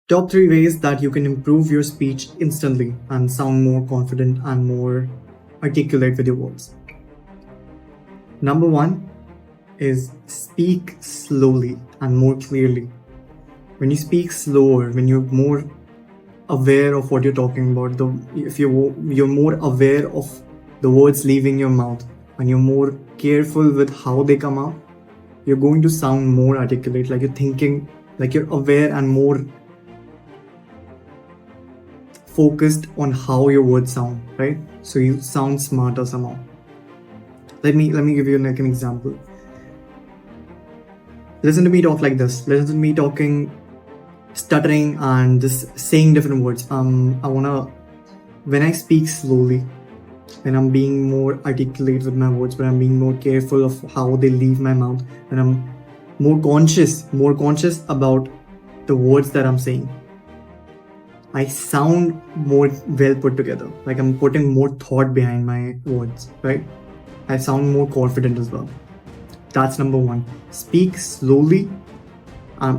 Top 3 ways that you can improve your speech instantly and sound more confident and more articulate with your words. Number 1 is speak slowly and more clearly. When you speak slower, when you're more aware of what you're talking about, if you're more aware of the words leaving your mouth, and you're more careful with how they come out, you're going to sound more articulate, like you're thinking, like you're aware and more focused on how your words sound, right? So you sound smarter somehow. Let me give you like an example. Listen to me talk like this. Listen to me talking, stuttering and just saying different words. When I speak slowly, when I'm being more articulate with my words, when I'm being more careful of how they leave my mouth, when I'm more conscious about the words that I'm saying, I sound more well put together. Like I'm putting more thought behind my words, right? I sound more confident as well. That's number 1. Speak slowly.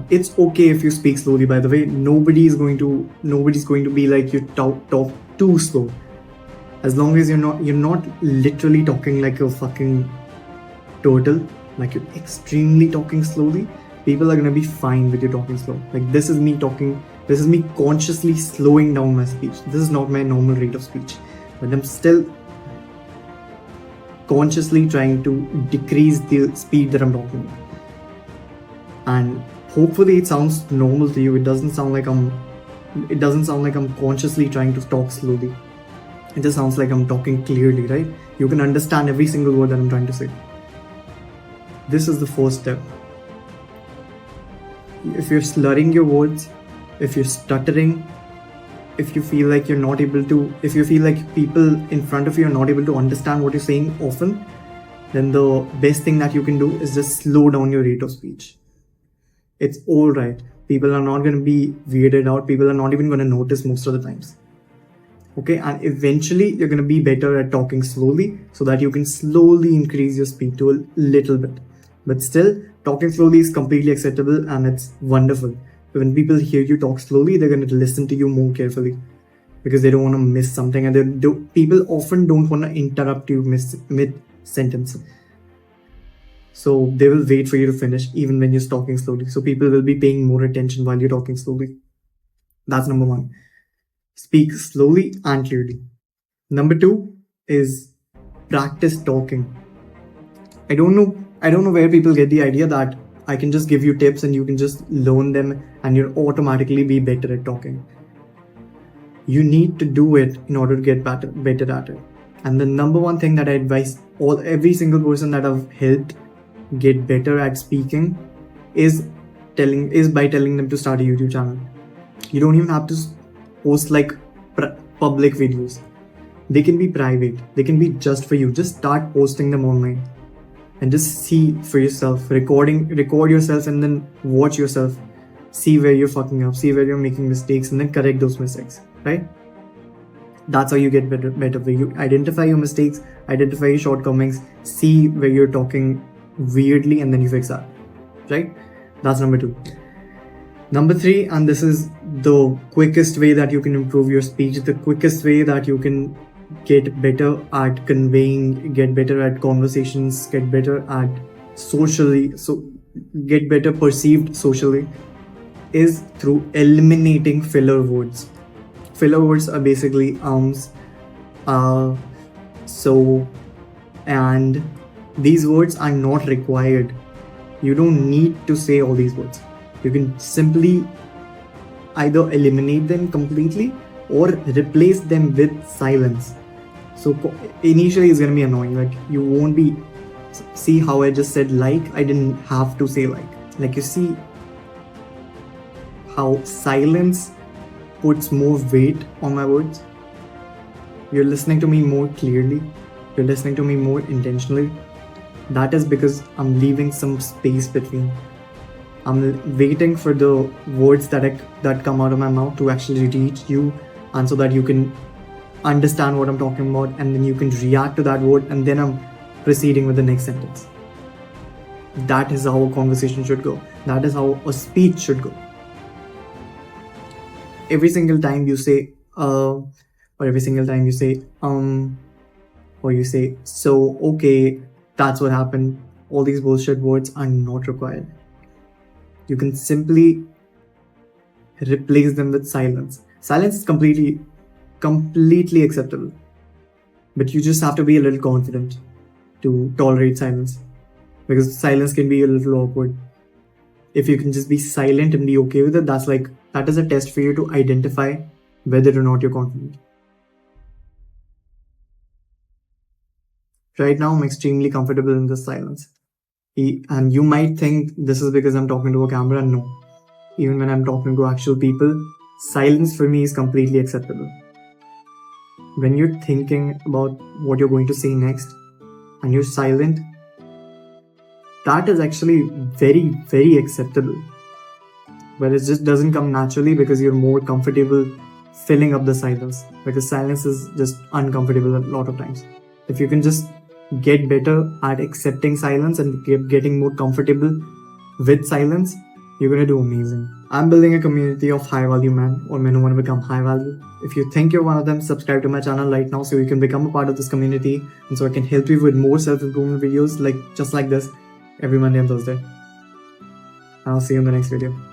It's okay if you speak slowly, by the way. Nobody's going to be like you talk too slow. As long as you're not literally talking like a fucking turtle, like you're extremely talking slowly, people are gonna be fine with you talking slow. Like this is me talking, this is me consciously slowing down my speech. This is not my normal rate of speech, but I'm still consciously trying to decrease the speed that I'm talking about. And hopefully it sounds normal to you. It doesn't sound like I'm consciously trying to talk slowly. It just sounds like I'm talking clearly, right? You can understand every single word that I'm trying to say. This is the first step. If you're slurring your words, if you're stuttering, if you feel like if you feel like people in front of you are not able to understand what you're saying often, then the best thing that you can do is just slow down your rate of speech. It's all right. People are not going to be weirded out. People are not even going to notice most of the times. Okay, and eventually you're going to be better at talking slowly so that you can slowly increase your speed to a little bit. But still, talking slowly is completely acceptable and it's wonderful. When people hear you talk slowly, they're going to listen to you more carefully because they don't want to miss something, and people often don't want to interrupt you mid-sentence. So they will wait for you to finish even when you're talking slowly. So people will be paying more attention while you're talking slowly. That's number 1. Speak slowly and clearly. Number 2 is practice talking. I don't know where people get the idea that I can just give you tips and you can just learn them and you'll automatically be better at talking. You need to do it in order to get better at it. And the number 1 thing that I advise every single person that I've helped get better at speaking is by telling them to start a YouTube channel. You don't even have to post like public videos. They can be private. They can be just for you. Just start posting them online and just see for yourself. Record yourself and then watch yourself. See where you're fucking up. See where you're making mistakes and then correct those mistakes. Right? That's how you get better. Where you identify your mistakes, identify your shortcomings, see where you're talking weirdly, and then you fix that. Right? That's number 2. Number 3, and this is the quickest way that you can improve your speech, the quickest way that you can get better at conveying, get better at conversations, get better at get better perceived socially, is through eliminating filler words. Filler words are basically so, and these words are not required. You don't need to say all these words. You can simply either eliminate them completely or replace them with silence. So initially it's going to be annoying. Like you won't be, see how I just said like, I didn't have to say like. Like you see how silence puts more weight on my words. You're listening to me more clearly. You're listening to me more intentionally. That is because I'm leaving some space between. I'm waiting for the words that come out of my mouth to actually reach you, and so that you can understand what I'm talking about, and then you can react to that word, and then I'm proceeding with the next sentence. That is how a conversation should go. That is how a speech should go. every single time you say or every single time you say or you say so, okay, that's what happened, all these bullshit words are not required. You can simply replace them with silence. Silence is completely acceptable, but you just have to be a little confident to tolerate silence, because silence can be a little awkward. If you can just be silent and be okay with it, that is a test for you to identify whether or not you're confident. Right now, I'm extremely comfortable in this silence. And you might think this is because I'm talking to a camera. No. Even when I'm talking to actual people, silence for me is completely acceptable. When you're thinking about what you're going to say next and you're silent, that is actually very, very acceptable. But it just doesn't come naturally because you're more comfortable filling up the silence, because silence is just uncomfortable a lot of times. If you can just get better at accepting silence and getting more comfortable with silence, you're gonna do amazing. I'm building a community of high value men or men who want to become high value. If you think you're one of them, subscribe to my channel right now so you can become a part of this community, and so I can help you with more self-improvement videos just like this every Monday and Thursday. I'll see you in the next video.